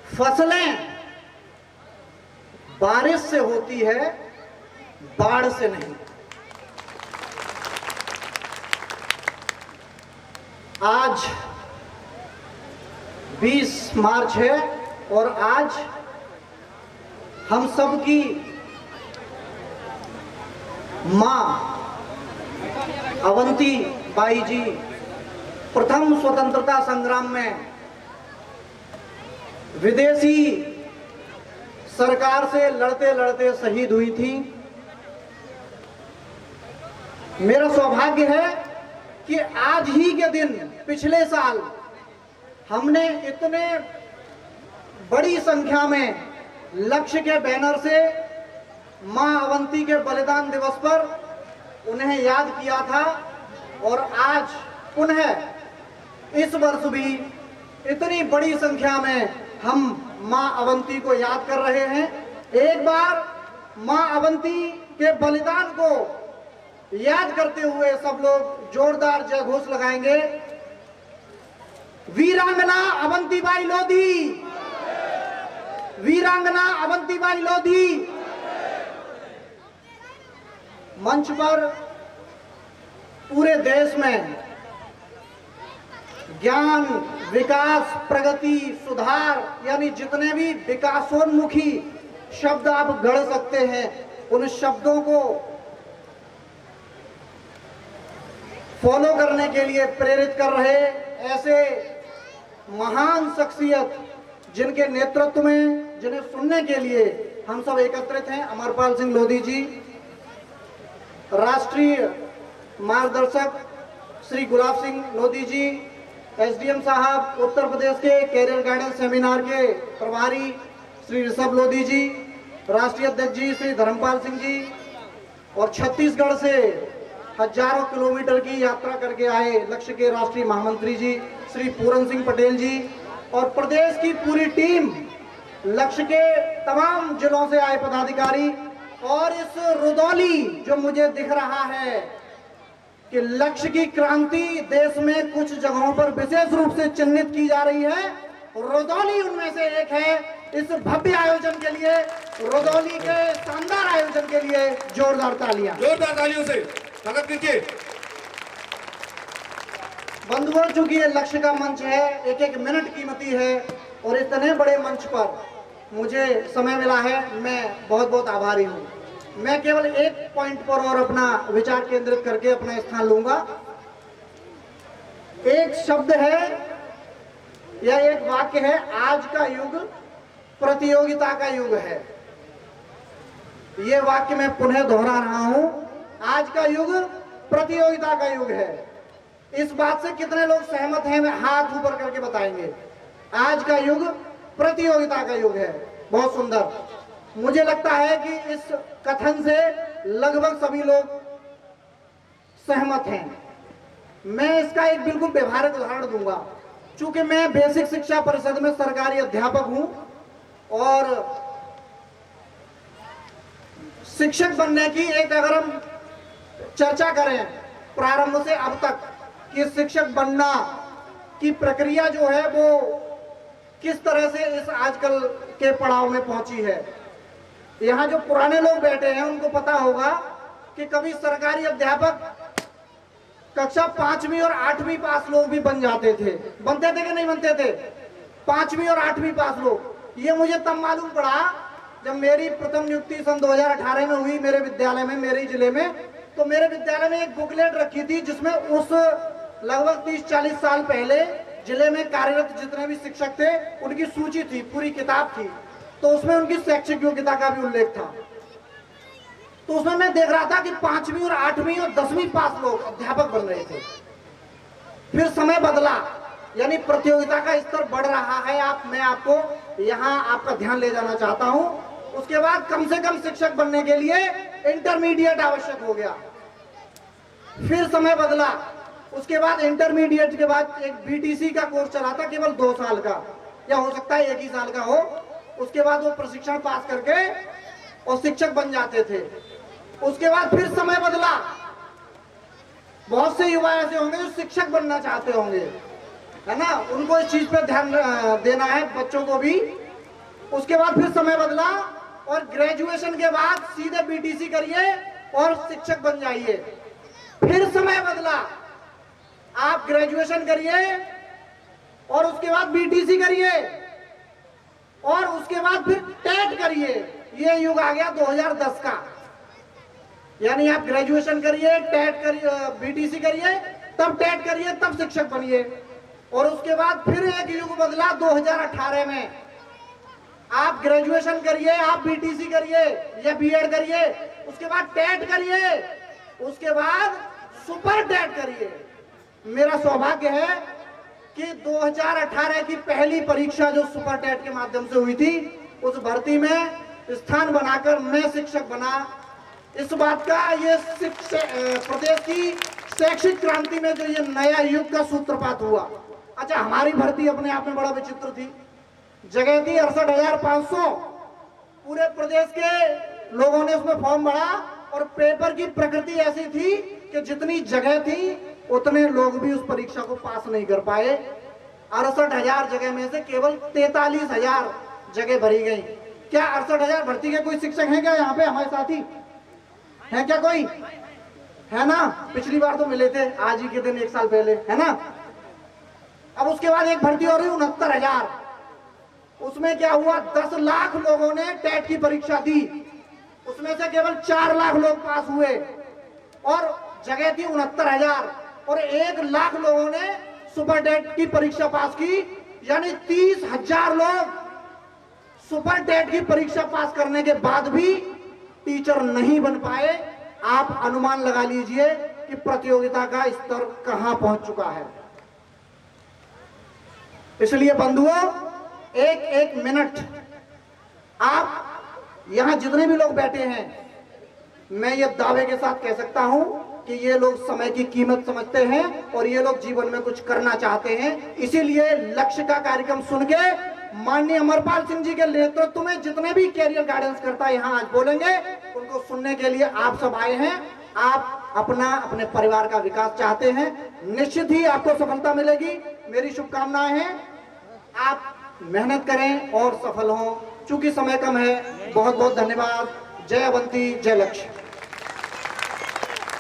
फसलें बारिश से होती है, बाढ़ से नहीं। आज 20 मार्च है और आज हम सबकी मां अवंती बाई जी प्रथम स्वतंत्रता संग्राम में विदेशी सरकार से लड़ते लड़ते शहीद हुई थी। मेरा सौभाग्य है कि आज ही के दिन पिछले साल हमने इतने बड़ी संख्या में लक्ष्य के बैनर से मां अवंती के बलिदान दिवस पर उन्हें याद किया था और आज पुनः इस वर्ष भी इतनी बड़ी संख्या में हम मां अवंती को याद कर रहे हैं। एक बार मां अवंती के बलिदान को याद करते हुए सब लोग जोरदार जय घोष लगाएंगे। वीरांगना अवंतीबाई लोधी, वीरांगना अवंतीबाई लोधी। मंच पर पूरे देश में ज्ञान, विकास, प्रगति, सुधार यानी जितने भी विकासोन्मुखी शब्द आप गढ़ सकते हैं, उन शब्दों को फॉलो करने के लिए प्रेरित कर रहे ऐसे महान शख्सियत जिनके नेतृत्व में, जिन्हें सुनने के लिए हम सब एकत्रित हैं। अमरपाल सिंह लोधी जी, राष्ट्रीय मार्गदर्शक श्री गुलाब सिंह लोधी जी, एसडीएम साहब, उत्तर प्रदेश के कैरियर गाइडेंस सेमिनार के प्रभारी श्री ऋषभ लोधी जी, राष्ट्रीय अध्यक्ष जी श्री धर्मपाल सिंह जी, और छत्तीसगढ़ से हजारों किलोमीटर की यात्रा करके आए लक्ष्य के राष्ट्रीय महामंत्री जी श्री पूरन सिंह पटेल जी, और प्रदेश की पूरी टीम, लक्ष्य के तमाम जिलों से आए पदाधिकारी, और इस रुदौली जो मुझे दिख रहा है कि लक्ष्य की क्रांति देश में कुछ जगहों पर विशेष रूप से चिन्हित की जा रही है, रुदौली उनमें से एक है। इस भव्य आयोजन के लिए, रुदौली के शानदार आयोजन के लिए जोरदार तालियां, जोरदार तालियों से स्वागत कीजिए। बंधुओं, चूंकि ये लक्ष्य का मंच है, एक एक मिनट कीमती है और इतने बड़े मंच पर मुझे समय मिला है, मैं बहुत बहुत आभारी हूँ। मैं केवल एक पॉइंट पर और अपना विचार केंद्रित करके अपना स्थान लूंगा। एक शब्द है या एक वाक्य है, आज का युग प्रतियोगिता का युग है। यह वाक्य मैं पुनः दोहरा रहा हूं, आज का युग प्रतियोगिता का युग है। इस बात से कितने लोग सहमत हैं, हाथ ऊपर करके बताएंगे। आज का युग प्रतियोगिता का युग है। बहुत सुंदर। मुझे लगता है कि इस कथन से लगभग सभी लोग सहमत हैं। मैं इसका एक बिल्कुल व्यवहारिक उदाहरण दूंगा। चूंकि मैं बेसिक शिक्षा परिषद में सरकारी अध्यापक हूं और शिक्षक बनने की एक अगर हम चर्चा करें प्रारंभ से अब तक कि शिक्षक बनना की प्रक्रिया जो है वो किस तरह से इस आजकल के पड़ाव में पहुंची है, यहाँ जो पुराने लोग बैठे हैं उनको पता होगा कि कभी सरकारी अध्यापक कक्षा 5वीं और 8वीं पास लोग भी बन जाते थे। बनते थे कि नहीं बनते थे? 5वीं और 8वीं पास लोग। ये मुझे तब मालूम पड़ा जब मेरी प्रथम नियुक्ति सन 2018 में हुई मेरे विद्यालय में, मेरे जिले में। तो मेरे विद्यालय में एक बुकलेट रखी थी जिसमें उस लगभग 30-40 साल पहले जिले में कार्यरत जितने भी शिक्षक थे उनकी सूची थी, पूरी किताब थी। तो उसमें उनकी शैक्षिक योग्यता का भी उल्लेख था। तो उसमें मैं देख रहा था कि 5वीं और 8वीं और 10वीं पास लोग अध्यापक बन रहे थे। फिर समय बदला, यानी प्रतियोगिता का स्तर बढ़ रहा है। मैं आपको यहाँ आपका ध्यान ले जाना चाहता हूँ। उसके बाद कम से कम शिक्षक बनने के लिए इंटरमीडिएट आवश्यक हो गया। फिर समय बदला, उसके बाद इंटरमीडिएट के बाद एक बीटीसी का कोर्स चला था, केवल 2 साल का, या हो सकता है 1 ही साल का हो। उसके बाद वो प्रशिक्षण पास करके और शिक्षक बन जाते थे। उसके बाद फिर समय बदला। बहुत से युवा ऐसे होंगे जो शिक्षक बनना चाहते होंगे, है ना, उनको इस चीज पे ध्यान देना है बच्चों को भी उसके बाद फिर समय बदला और ग्रेजुएशन के बाद सीधे बीटीसी करिए और शिक्षक बन जाइए। फिर समय बदला, आप ग्रेजुएशन करिए और उसके बाद बीटीसी करिए और उसके बाद फिर टेट करिए। ये युग आ गया 2010 का। यानी आप ग्रेजुएशन करिए, टेट करिए, बीटीसी करिए, तब टेट करिए, तब शिक्षक बनिए। और उसके बाद फिर एक युग बदला 2018 में। आप ग्रेजुएशन करिए, आप बीटीसी करिए या बीएड करिए, उसके बाद टेट करिए, उसके बाद सुपर टेट करिए। मेरा सौभाग्य है कि 2018 की पहली परीक्षा जो सुपर टेट के माध्यम से हुई थी, उस भर्ती में स्थान बनाकर मैं शिक्षक बना। इस बात का ये प्रदेश की शैक्षिक क्रांति में जो ये नया युग का सूत्रपात हुआ। अच्छा, हमारी भर्ती अपने आप में बड़ा विचित्र थी। जगह थी 68,500। पूरे प्रदेश के लोगों ने उसमें फॉर्म भरा और पेपर की प्रकृति ऐसी थी कि जितनी जगह थी उतने लोग भी उस परीक्षा को पास नहीं कर पाए। 68,000 जगह में से केवल 43,000 जगह भरी गई। क्या 68,000 भर्ती के कोई शिक्षक हैं क्या यहाँ पे हमारे साथी? है क्या कोई? है ना? पिछली बार तो मिले थे, आज ही के दिन 1 साल पहले, है ना? अब उसके बाद एक भर्ती हो रही 69,000। उसमें क्या हुआ? 10 लाख लोगों ने टेट की परीक्षा दी, उसमें से केवल 4 लाख लोग पास हुए और जगह थी 69,000 और 1 लाख लोगों ने सुपर टेट की परीक्षा पास की। यानी 30,000 लोग सुपर टेट की परीक्षा पास करने के बाद भी टीचर नहीं बन पाए। आप अनुमान लगा लीजिए कि प्रतियोगिता का स्तर कहां पहुंच चुका है। इसलिए बंधुओं, एक एक मिनट आप यहां जितने भी लोग बैठे हैं, मैं ये दावे के साथ कह सकता हूं कि ये लोग समय की कीमत समझते हैं और ये लोग जीवन में कुछ करना चाहते हैं। इसीलिए लक्ष्य का कार्यक्रम सुन के माननीय अमरपाल सिंह जी के नेतृत्व में जितने भी कैरियर गाइडेंस करता है यहाँ आज बोलेंगे, उनको सुनने के लिए आप सब आए हैं। आप अपने परिवार का विकास चाहते हैं, निश्चित ही आपको सफलता मिलेगी। मेरी शुभकामनाएं हैं, आप मेहनत करें और सफल हों। चूंकि समय कम है, बहुत बहुत धन्यवाद। जय अवंती, जय लक्ष्य।